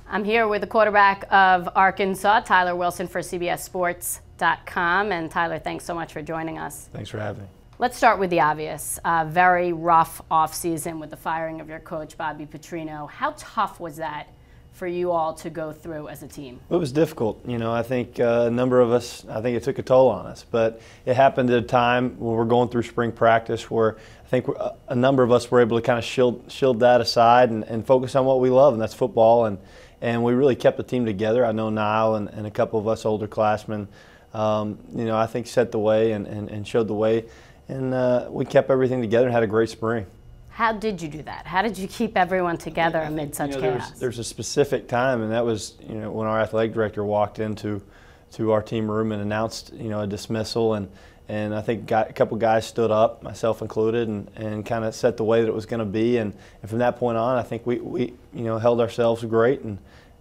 I'm here with the quarterback of Arkansas, Tyler Wilson for CBSSports.com. And Tyler, thanks so much for joining us. Thanks for having me. Let's start with the obvious. Very rough offseason with the firing of your coach, Bobby Petrino. How tough was that for you all to go through as a team? It was difficult. You know, I think a number of us, I think it took a toll on us. But it happened at a time when we're going through spring practice where I think a number of us were able to kind of shield that aside and focus on what we love, and that's football. And we really kept the team together. I know Niall and a couple of us older classmen, I think set the way and showed the way. And we kept everything together and had a great spring. How did you do that? How did you keep everyone together amid such chaos? There's a specific time, and that was when our athletic director walked into our team room and announced a dismissal, and I think a couple guys stood up, myself included, and kind of set the way that it was going to be. And from that point on, I think we held ourselves great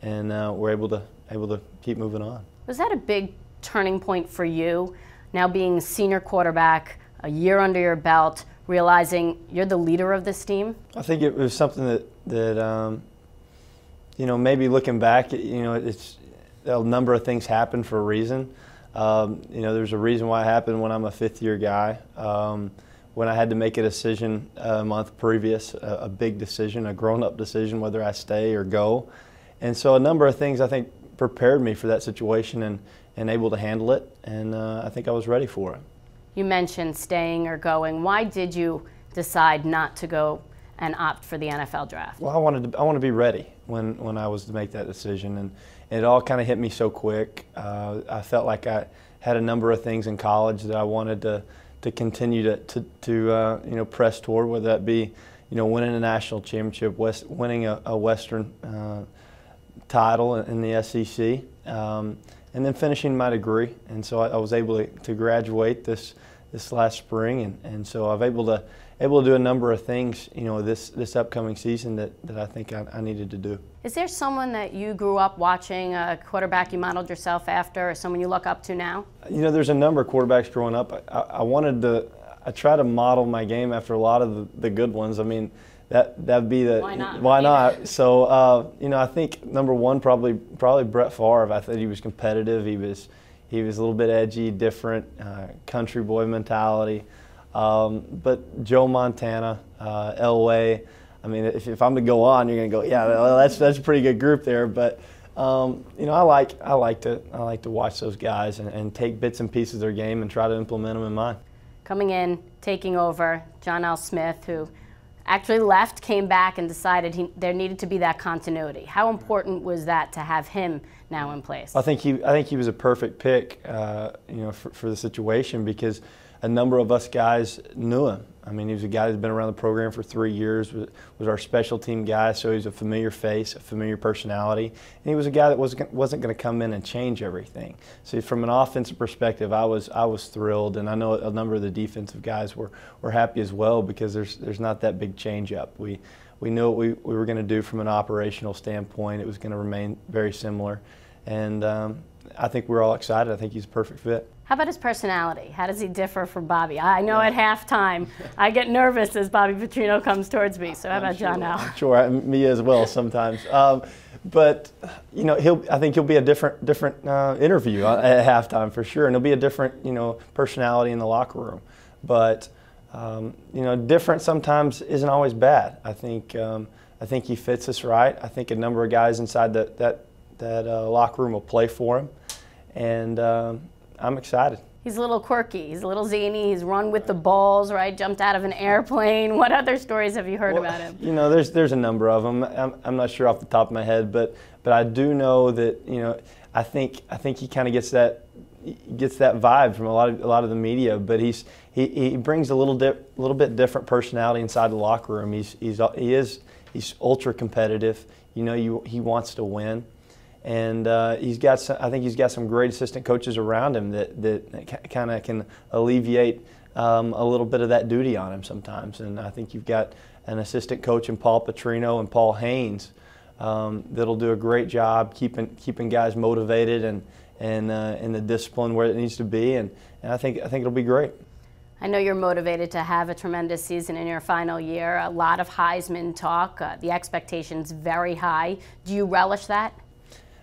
and were able to keep moving on. Was that a big turning point for you, now being senior quarterback, a year under your belt, realizing you're the leader of this team? I think it was something that maybe looking back, it's a number of things happen for a reason. There's a reason why it happened when I'm a fifth-year guy. When I had to make a decision a month previous, a big decision, a grown-up decision, whether I stay or go. And so a number of things I think prepared me for that situation and able to handle it, and I think I was ready for it. You mentioned staying or going. Why did you decide not to go and opt for the NFL draft? Well, I wanted to be ready when I was to make that decision, and it all kind of hit me so quick. I felt like I had a number of things in college that I wanted to continue to press toward, whether that be winning a national championship, winning a Western title in the SEC, and then finishing my degree. And so I was able to graduate this last spring, and so I've able to do a number of things this upcoming season that I think I needed to do. Is there someone that you grew up watching, a quarterback you modeled yourself after, or someone you look up to now? There's a number of quarterbacks growing up. I try to model my game after a lot of the good ones. I mean, that'd be the why not? So I think number one probably Brett Favre. I thought he was competitive. He was a little bit edgy, different, country boy mentality. But Joe Montana, Elway. I mean, if I'm to go on, you're going to go, yeah, that's a pretty good group there. But I like to watch those guys and take bits and pieces of their game and try to implement them in mine. Coming in, taking over, John L. Smith, who actually left, came back, and decided there needed to be that continuity. How important was that to have him now in place? I think he was a perfect pick, for the situation, because a number of us guys knew him. I mean, he was a guy who's been around the program for 3 years, was our special team guy, so he's a familiar face, a familiar personality, and he was a guy that wasn't going to come in and change everything. So from an offensive perspective, I was thrilled, and I know a number of the defensive guys were happy as well, because there's not that big change up. We knew what we were going to do from an operational standpoint. It was going to remain very similar, and I think we're all excited. I think he's a perfect fit. How about his personality? How does he differ from Bobby? I know at halftime I get nervous as Bobby Petrino comes towards me. So how about John L.? Sure, me as well sometimes. But I think he'll be a different interview at halftime for sure, and he'll be a different personality in the locker room. But different sometimes isn't always bad. I think he fits us right. I think a number of guys inside that locker room will play for him, and I'm excited. He's a little quirky. He's a little zany. He's run with the balls, right? Jumped out of an airplane. What other stories have you heard about him? There's a number of them. I'm not sure off the top of my head, but I do know that I think he kind of gets that vibe from a lot of the media. But he brings a little bit different personality inside the locker room. He's ultra competitive. He wants to win. And I think he's got some great assistant coaches around him that kind of can alleviate a little bit of that duty on him sometimes. And I think you've got an assistant coach in Paul Petrino and Paul Haynes that'll do a great job keeping guys motivated and in the discipline where it needs to be. And I think it'll be great. I know you're motivated to have a tremendous season in your final year. A lot of Heisman talk. The expectation's very high. Do you relish that?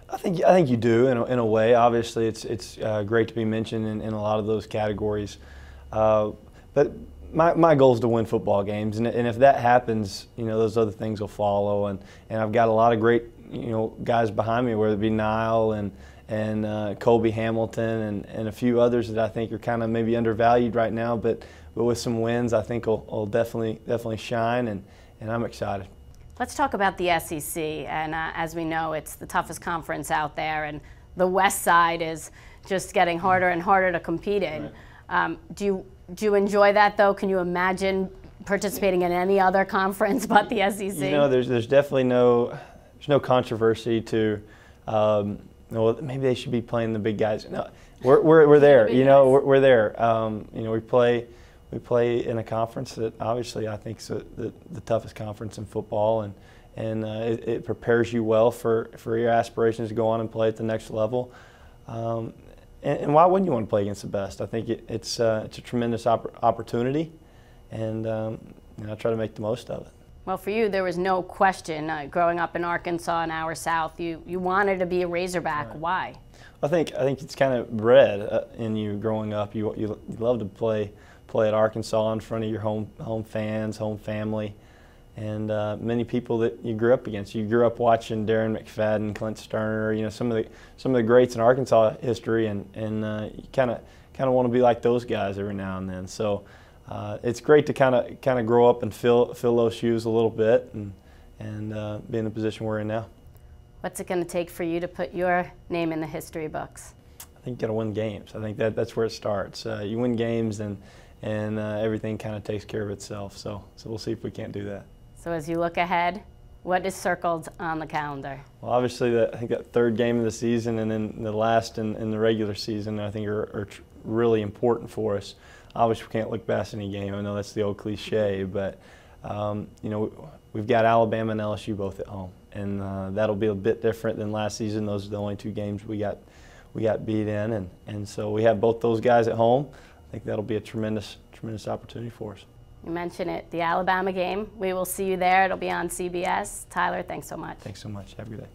I think you do in a way. Obviously, it's great to be mentioned in a lot of those categories. But my goal is to win football games, and if that happens, those other things will follow. And I've got a lot of great guys behind me, whether it be Nile and Colby Hamilton and a few others that I think are kind of maybe undervalued right now. But with some wins, I think will definitely shine, and I'm excited. Let's talk about the SEC, and as we know, it's the toughest conference out there, and the West Side is just getting harder and harder to compete in. Right. Do you enjoy that, though? Can you imagine participating in any other conference but the SEC? There's definitely no controversy to maybe they should be playing the big guys. No, we're there. We're there. We play in a conference that obviously I think is the toughest conference in football, and it prepares you well for your aspirations to go on and play at the next level. And why wouldn't you want to play against the best? I think it's a tremendous opportunity, and I try to make the most of it. Well, for you, there was no question growing up in Arkansas, an hour south. You wanted to be a Razorback. Right. Why? I think it's kind of bred in you growing up. You love to play at Arkansas in front of your home fans, home family, and many people that you grew up against. You grew up watching Darren McFadden, Clint Sterner, some of the greats in Arkansas history, and you kind of want to be like those guys every now and then. So it's great to kind of grow up and fill those shoes a little bit and be in the position we're in now. What's it going to take for you to put your name in the history books? I think you got to win games. I think that's where it starts. You win games, and everything kind of takes care of itself. So we'll see if we can't do that. So as you look ahead, what is circled on the calendar? Well, obviously, I think that third game of the season and then the last in the regular season, I think are really important for us. Obviously, we can't look past any game. I know that's the old cliche, but we've got Alabama and LSU both at home, and that'll be a bit different than last season. Those are the only two games we got beat in, and so we have both those guys at home. I think that'll be a tremendous opportunity for us. You mentioned it, the Alabama game. We will see you there. It'll be on CBS. Tyler, thanks so much. Thanks so much. Have a good day.